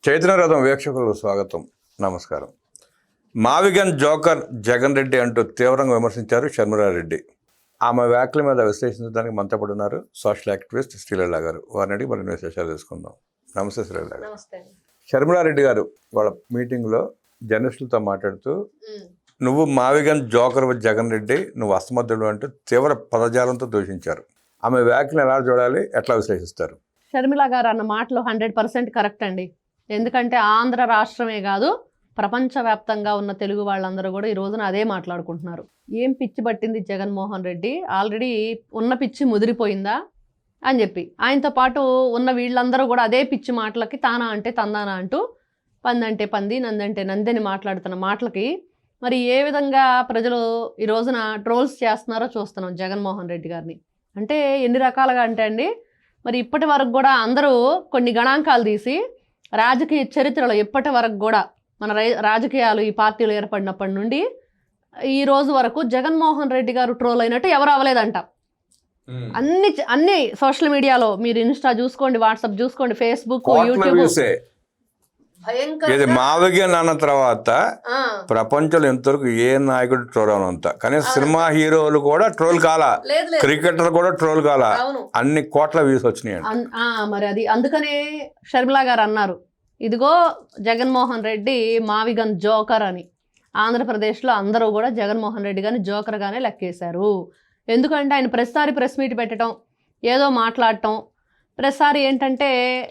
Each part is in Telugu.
చైతన్యరథం వీక్షకులకు స్వాగతం, నమస్కారం. మావిగన్ జోకర్ జగన్ రెడ్డి అంటూ తీవ్రంగా విమర్శించారు షర్మిలారెడ్డి. ఆమె వ్యాఖ్యల మీద విశ్లేషించడానికి మనతో పాటు ఉన్నారు సోషల్ యాక్టివిస్ట్ శ్రీలీల గారు. వారిని అడిగి మరిన్ని విశేషాలు తెలుసుకుందాం. నమస్తే శ్రీలీల గారు. షర్మిలారెడ్డి గారు వాళ్ళ మీటింగ్లో జర్నలిస్టులతో మాట్లాడుతూ, నువ్వు మావిగన్ జోకర్ జగన్ రెడ్డి, నువ్వు అసమర్థుడు అంటూ తీవ్ర పదజాలంతో దూషించారు. ఆమె వ్యాఖ్యలు ఎలా చూడాలి, ఎట్లా విశ్లేషిస్తారు? షర్మిల గారు అన్న మాటలు 100% కరెక్ట్ అండి. ఎందుకంటే ఆంధ్ర రాష్ట్రమే కాదు, ప్రపంచవ్యాప్తంగా ఉన్న తెలుగు వాళ్ళందరూ కూడా ఈ రోజున అదే మాట్లాడుకుంటున్నారు. ఏం పిచ్చి పట్టింది జగన్మోహన్ రెడ్డి, ఆల్రెడీ ఉన్న పిచ్చి ముదిరిపోయిందా అని చెప్పి ఆయనతో పాటు ఉన్న వీళ్ళందరూ కూడా అదే పిచ్చి మాటలకి తానా అంటే తందానా అంటూ పందంటే పంది నందంటే నందని మాట్లాడుతున్న మాటలకి మరి ఏ విధంగా ప్రజలు ఈ రోజున ట్రోల్స్ చేస్తున్నారో చూస్తున్నాం జగన్మోహన్ రెడ్డి గారిని. అంటే ఎన్ని రకాలుగా అంటే అండి, మరి ఇప్పటి వరకు కూడా అందరూ కొన్ని గణాంకాలు తీసి రాజకీయ చరిత్రలో ఇప్పటి వరకు కూడా మన రాజకీయాలు ఈ పార్టీలు ఏర్పడినప్పటి నుండి ఈ రోజు వరకు జగన్మోహన్ రెడ్డి గారు ట్రోల్ అయినట్టు ఎవరు అవ్వలేదంట. అన్ని సోషల్ మీడియాలో మీరు ఇన్స్టా చూసుకోండి, వాట్సాప్ చూసుకోండి, ఫేస్బుక్, యూట్యూబ్, మావిగన్ అన్న తర్వాత ప్రపంచంలో ఎంతవరకు ఏ నాయకుడు ట్రోల్ అనంత, కనీసం సినిమా హీరోలు కూడా ట్రోల్ కాలా, క్రికెటర్ కూడా ట్రోల్ కాలా, అన్ని కోట్ల వ్యూస్ వచ్చినాయి. మరి అది అందుకనే షర్మిల గారు అన్నారు, ఇదిగో జగన్మోహన్ రెడ్డి మావిగన్ జోకర్ అని. ఆంధ్రప్రదేశ్లో అందరూ కూడా జగన్మోహన్ రెడ్డి గారిని జోకర్గానే లెక్కేశారు. ఎందుకంటే ఆయన ప్రతిసారి ప్రెస్ మీట్ పెట్టడం, ఏదో మాట్లాడటం, ప్రతిసారి ఏంటంటే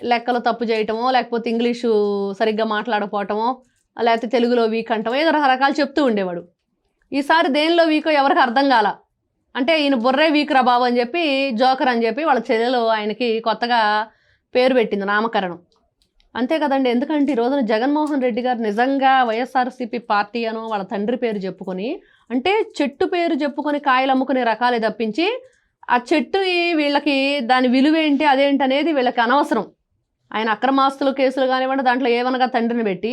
లెక్కలు తప్పు చేయటమో, లేకపోతే ఇంగ్లీషు సరిగ్గా మాట్లాడకపోవటమో, లేకపోతే తెలుగులో వీక్ అంటామో, ఏదో రకరకాలు చెప్తూ ఉండేవాడు. ఈసారి దేనిలో వీకో ఎవరికి అర్థం కాల. అంటే ఈయన బుర్రే వీక్ రా బాబు అని చెప్పి జోకర్ అని చెప్పి వాళ్ళ చెల్లెలు ఆయనకి కొత్తగా పేరు పెట్టింది, నామకరణం. అంతే కదండి. ఎందుకంటే ఈ రోజున జగన్మోహన్ రెడ్డి గారు నిజంగా వైఎస్ఆర్సీపీ పార్టీ అనో వాళ్ళ తండ్రి పేరు చెప్పుకొని, అంటే చెట్టు పేరు చెప్పుకొని కాయలు అమ్ముకునే రకాలే తప్పించి ఆ చెట్టు వీళ్ళకి దాని విలువేంటి అదేంటి అనేది వీళ్ళకి అనవసరం. ఆయన అక్రమాస్తులు కేసులు కానివ్వండి, దాంట్లో ఏమనగా తండ్రిని పెట్టి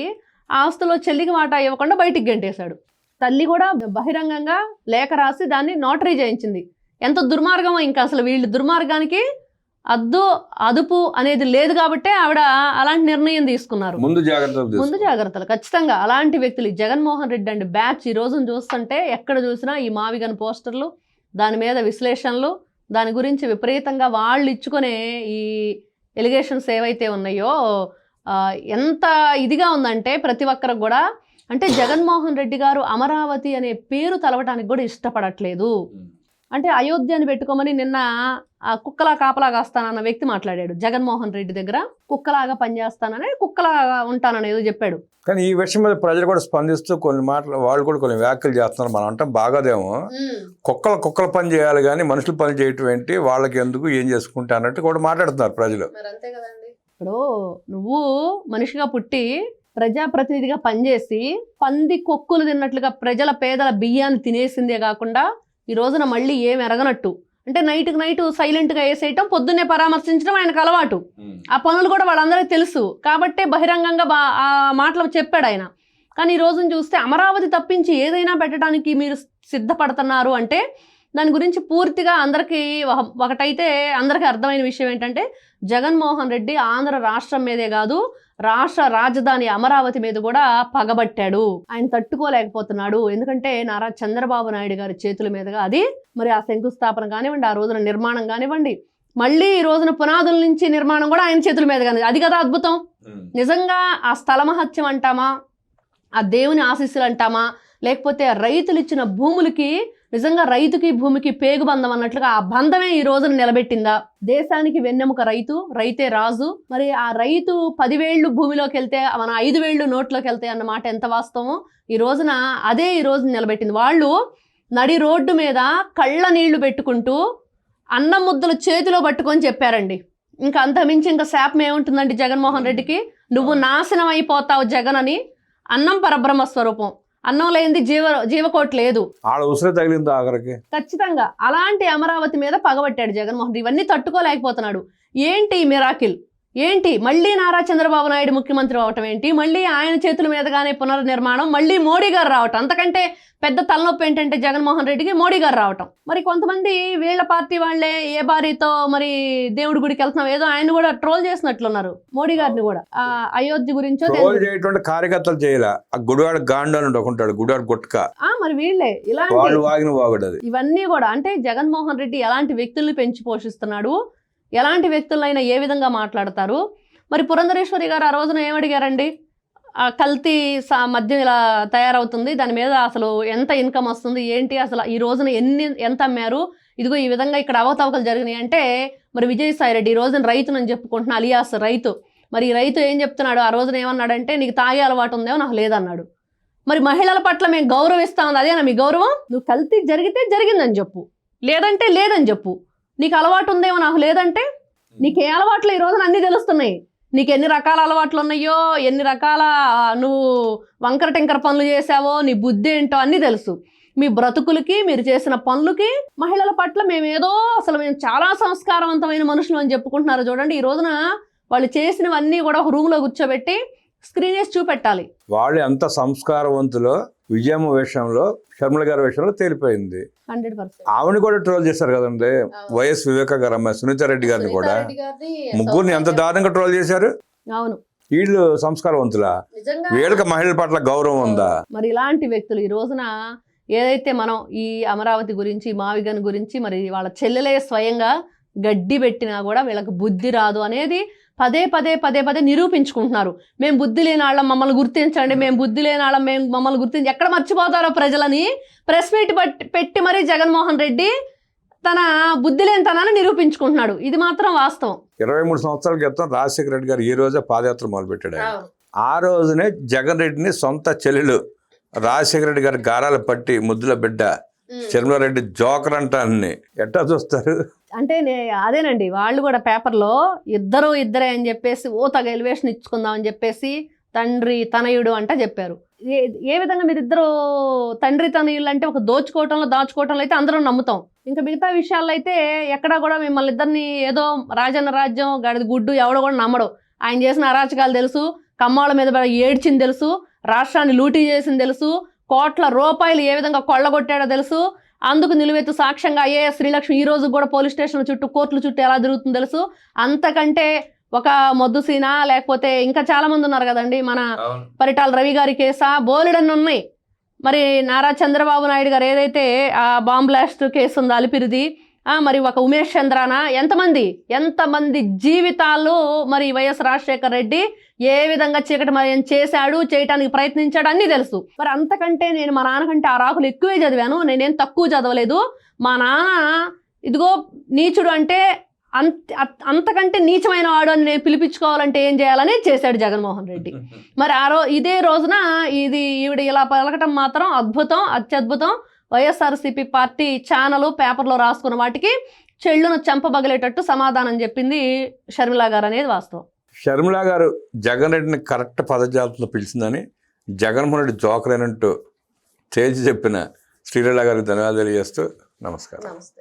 ఆస్తులో చెల్లికి మాట ఇవ్వకుండా బయటికి గంటేశాడు. తల్లి కూడా బహిరంగంగా లేఖ రాసి దాన్ని నోటరీ చేయించింది. ఎంత దుర్మార్గమో. ఇంకా అసలు వీళ్ళు దుర్మార్గానికి అదుపు అనేది లేదు కాబట్టే ఆవిడ అలాంటి నిర్ణయం తీసుకున్నారు. ముందు జాగ్రత్తలు ఖచ్చితంగా. అలాంటి వ్యక్తులు జగన్మోహన్ రెడ్డి అండి బ్యాచ్ ఈ రోజున చూస్తుంటే ఎక్కడ చూసినా ఈ మావిగన్ పోస్టర్లు, దాని మీద విశ్లేషణలు, దాని గురించి విపరీతంగా వాళ్ళు ఇచ్చుకునే ఈ ఎలిగేషన్స్ ఏవైతే ఉన్నాయో ఎంత ఇదిగా ఉందంటే ప్రతి ఒక్కరికి కూడా. అంటే జగన్మోహన్ రెడ్డి గారు అమరావతి అనే పేరు తలవటానికి కూడా ఇష్టపడట్లేదు. అంటే అయోధ్యని పెట్టుకోమని నిన్న కుక్కలా కాపలా కాస్తానన్న వ్యక్తి మాట్లాడాడు జగన్మోహన్ రెడ్డి దగ్గర. కుక్కలాగా పనిచేస్తానని, కుక్కలాగా ఉంటానని ఏదో చెప్పాడు. కానీ ఈ విషయం మీద ప్రజలు కూడా స్పందిస్తూ కొన్ని మాటలు, వాళ్ళు కూడా కొన్ని వ్యాఖ్యలు చేస్తున్నారు. మనం అంటే బాగాదేమో, కుక్కల పని చేయాలి కానీ మనుషులు పని చేయటం ఏంటి, వాళ్ళకి ఎందుకు, ఏం చేసుకుంటా అన్నట్టు కూడా మాట్లాడుతున్నారు ప్రజలు. అంతే కదండి. ఇప్పుడు నువ్వు మనిషిగా పుట్టి ప్రజాప్రతినిధిగా పనిచేసి పంది కొక్కులు తిన్నట్లుగా ప్రజల పేదల బియ్యాన్ని తినేసిందే కాకుండా ఈ రోజున మళ్ళీ ఏం ఎరగనట్టు, అంటే నైట్కి నైట్ సైలెంట్గా వేసేయటం, పొద్దున్నే పరామర్శించడం ఆయనకు అలవాటు. ఆ పనులు కూడా వాళ్ళందరికీ తెలుసు కాబట్టే బహిరంగంగా ఆ మాటలు చెప్పాడు ఆయన. కానీ ఈ రోజున చూస్తే అమరావతి తప్పించి ఏదైనా పెట్టడానికి మీరు సిద్ధపడుతున్నారు అంటే దాని గురించి పూర్తిగా అందరికీ ఒకటైతే అందరికీ అర్థమైన విషయం ఏంటంటే, జగన్మోహన్ రెడ్డి ఆంధ్ర రాష్ట్రం మీదే కాదు, రాష్ట్ర రాజధాని అమరావతి మీద కూడా పగబట్టాడు. ఆయన తట్టుకోలేకపోతున్నాడు. ఎందుకంటే నారా చంద్రబాబు నాయుడు గారి చేతుల మీదుగా అది మరి ఆ శంకుస్థాపన కానివ్వండి, ఆ రోజున నిర్మాణం కానివ్వండి, మళ్ళీ ఈ రోజున పునాదుల నుంచి నిర్మాణం కూడా ఆయన చేతుల మీద కానీ, అది కదా అద్భుతం. నిజంగా ఆ స్థల మహత్యం అంటామా, ఆ దేవుని ఆశీస్సులు అంటామా, లేకపోతే రైతులు ఇచ్చిన భూములకి నిజంగా రైతుకి భూమికి పేగు బంధం అన్నట్లుగా ఆ బంధమే ఈ రోజున నిలబెట్టిందా? దేశానికి వెన్నెముక రైతు, రైతే రాజు. మరి ఆ రైతు 10 వేళ్ళు భూమిలోకి వెళ్తే మన 5 వేళ్ళు నోట్లోకి వెళ్తాయి అన్న మాట ఎంత వాస్తవమో ఈ రోజున అదే ఈ రోజు నిలబెట్టింది. వాళ్ళు నడి రోడ్డు మీద కళ్ళ నీళ్లు పెట్టుకుంటూ అన్నం ముద్దలు చేతిలో పట్టుకొని చెప్పారండి. ఇంకా అంతమించి ఇంకా శాపం ఏముంటుందండి జగన్మోహన్ రెడ్డికి? నువ్వు నాశనం అయిపోతావు జగన్ అని. అన్నం పరబ్రహ్మ స్వరూపం, అన్నం లేనిది జీవకోటి లేదు. తగిలింది ఆఖరికి. ఖచ్చితంగా అలాంటి అమరావతి మీద పగబట్టాడు జగన్మోహన్ రెడ్డి. ఇవన్నీ తట్టుకోలేకపోతున్నాడు. ఏంటి మిరాకిల్? ఏంటి మళ్ళీ నారా చంద్రబాబు నాయుడు ముఖ్యమంత్రి అవటం ఏంటి, మళ్ళీ ఆయన చేతుల మీదగానే పునర్నిర్మాణం, మళ్ళీ మోడీ గారు రావటం, అంతకంటే పెద్ద తలనొప్పి ఏంటంటే జగన్మోహన్ రెడ్డికి మోడీ గారు రావటం. మరి కొంతమంది వీళ్ళ పార్టీ వాళ్ళే ఏ భార్యతో మరి దేవుడి గుడికి వెళ్తున్నాం ఏదో ఆయన కూడా ట్రోల్ చేసినట్లున్నారు మోడీ గారిని కూడా. ఆ అయోధ్య గురించో ట్రోల్ చేయటువంటి కార్యకర్తలు చేయలే, ఆ గుడివాడ గాండు అని ఉంటాడు, గుడివాడ గుట్క, మరి వీళ్ళే ఇలాంటి వాళ్ళు వాగిన వాగుడు అది. ఇవన్నీ కూడా అంటే జగన్మోహన్ రెడ్డి ఎలాంటి వ్యక్తుల్ని పెంచి పోషిస్తున్నాడు, ఎలాంటి వ్యక్తులైనా ఏ విధంగా మాట్లాడతారు. మరి పురంధరేశ్వరి గారు ఆ రోజున ఏమడిగారండి, ఆ కల్తీ మద్యం ఇలా తయారవుతుంది, దాని మీద అసలు ఎంత ఇన్కమ్ వస్తుంది ఏంటి, అసలు ఈ రోజున ఎంత అమ్మారు, ఇదిగో ఈ విధంగా ఇక్కడ అవకతవకలు జరిగినాయి అంటే, మరి విజయసాయి రెడ్డి ఈ రోజున రైతునని చెప్పుకుంటున్నా, అలియాస్ రైతు. మరి ఈ రైతు ఏం చెప్తున్నాడు, ఆ రోజున ఏమన్నాడంటే నీకు తాగే అలవాటు ఉందేమో నాకు లేదన్నాడు. మరి మహిళల పట్ల మేము గౌరవిస్తామని అదేనా మీ గౌరవం? నువ్వు కల్తీ జరిగితే జరిగిందని చెప్పు, లేదంటే లేదని చెప్పు. నీకు అలవాటు ఉందేమో నాకు లేదంటే, నీకు ఏ అలవాట్లు ఈ రోజున అన్నీ తెలుస్తున్నాయి. నీకు ఎన్ని రకాల అలవాట్లు ఉన్నాయో, ఎన్ని రకాల నువ్వు వంకర టెంకర పనులు చేసావో, నీ బుద్ధి ఏంటో అన్నీ తెలుసు. మీ బ్రతుకులకి మీరు చేసిన పనులకి మహిళల పట్ల మేము చాలా సంస్కారవంతమైన మనుషులు అని చెప్పుకుంటున్నారు. చూడండి ఈ రోజున వాళ్ళు చేసినవన్నీ కూడా ఒక రూమ్లో కూర్చోబెట్టి స్క్రీన్ వేసి చూపెట్టాలి. వాళ్ళు ఎంత సంస్కారవంతులో విజయమ్మ విషయంలో, షర్మిల గారి విషయంలో తేలిపోయింది. 100%. ఆవిడ కూడా ట్రోల్ చేశారు కదండి, వైఎస్ వివేక గారు అమ్మాయి సునీత రెడ్డి గారిని కూడా, ముగ్గురిని ఎంత దారుణంగా ట్రోల్ చేశారు. అవును, వీళ్ళు సంస్కారవంతులా? వీళ్ళకి మహిళల పట్ల గౌరవం ఉందా? మరి ఇలాంటి వ్యక్తులు ఈ రోజున ఏదైతే మనం ఈ అమరావతి గురించి, మావిగన్ గురించి, మరి వాళ్ళ చెల్లెలే స్వయంగా గడ్డి పెట్టినా కూడా వీళ్ళకి బుద్ధి రాదు అనేది పదే పదే నిరూపించుకుంటున్నారు. మేము బుద్ధి లేని వాళ్ళం, మమ్మల్ని గుర్తించండి, మేము బుద్ధి లేని వాళ్ళం, మేము మమ్మల్ని గుర్తించి ఎక్కడ మర్చిపోతారో ప్రజలని ప్రెస్ మీట్ పెట్టి మరీ జగన్మోహన్ రెడ్డి తన బుద్ధి లేనితనాన్ని నిరూపించుకుంటున్నాడు. ఇది మాత్రం వాస్తవం. 23 సంవత్సరాల క్రితం రాజశేఖర రెడ్డి గారు ఈ రోజే పాదయాత్ర మొదలుపెట్టాడు. ఆ రోజునే జగన్ రెడ్డిని సొంత చెల్లెలు రాజశేఖర రెడ్డి గారి గారాలు పట్టి ముద్దుల బిడ్డ షర్మిలారెడ్డి జోకర్ అంట అన్ని ఎట్టా చూస్తారు అంటే అదేనండి, వాళ్ళు కూడా పేపర్లో ఇద్దరే అని చెప్పేసి తగ ఎలివేషన్ ఇచ్చుకుందాం అని చెప్పేసి తండ్రి తనయుడు అంట చెప్పారు. ఏ విధంగా మీరిద్దరు తండ్రి తనయుళ్ళు అంటే ఒక దాచుకోవటంలో అయితే అందరం నమ్ముతాం. ఇంకా మిగతా విషయాల్లో అయితే ఎక్కడా కూడా మిమ్మల్ని ఇద్దరిని ఏదో రాజన్న రాజ్యం గడిది గుడ్డు ఎవడో కూడా నమ్మడు. ఆయన చేసిన అరాచకాలు తెలుసు, కమ్మాళ్ళ మీద ఏడ్చింది తెలుసు, రాష్ట్రాన్ని లూటీ చేసింది తెలుసు, కోట్ల రూపాయలు ఏ విధంగా కొల్లగొట్టాడో తెలుసు. అందుకు నిలువెత్తు సాక్ష్యంగా ఐఏఎస్ శ్రీలక్ష్మి ఈ రోజు కూడా పోలీస్ స్టేషన్ల చుట్టూ, కోర్టుల చుట్టూ ఎలా తిరుగుతుందో తెలుసు. అంతకంటే ఒక మొద్దుసీన లేకపోతే ఇంకా చాలా మంది ఉన్నారు కదండి, మన పరిటాల రవి గారి కేసా బోలెడన్ని ఉన్నాయి. మరి నారా చంద్రబాబు నాయుడు గారు ఏదైతే ఆ బాంబ్ బ్లాస్ట్ కేసు ఉందో అలిపిరిది, మరి ఒక ఉమేష్ చంద్రాన, ఎంతమంది జీవితాలు మరి వైఎస్ రాజశేఖర రెడ్డి ఏ విధంగా చీకటిమయం చేయటానికి ప్రయత్నించాడు అన్నీ తెలుసు. మరి అంతకంటే నేను మా నాన్నకంటే ఆ రాకులు ఎక్కువే చదివాను, నేనేం తక్కువ చదవలేదు. మా నాన్న ఇదిగో నీచుడు అంటే అంతకంటే నీచమైన వాడు అని నేను పిలిపించుకోవాలంటే ఏం చేయాలని చేశాడు జగన్మోహన్ రెడ్డి. మరి ఇదే రోజున ఈవిడ ఇలా పలకటం మాత్రం అత్యద్భుతం. వైఎస్ఆర్సీపీ పార్టీ ఛానల్ పేపర్లో రాసుకున్న వాటికి చెళ్ళును చెంపబగలేటట్టు సమాధానం చెప్పింది షర్మిల గారు అనేది వాస్తవం. షర్మిల గారు జగన్ రెడ్డిని కరెక్ట్ పదజాలతో పిలిచిందని జగన్మోహన్ రెడ్డి జోకర్ అయినట్టు తేల్చి చెప్పిన శ్రీలీల గారికి ధన్యవాదాలు తెలియజేస్తూ నమస్కారం. నమస్తే.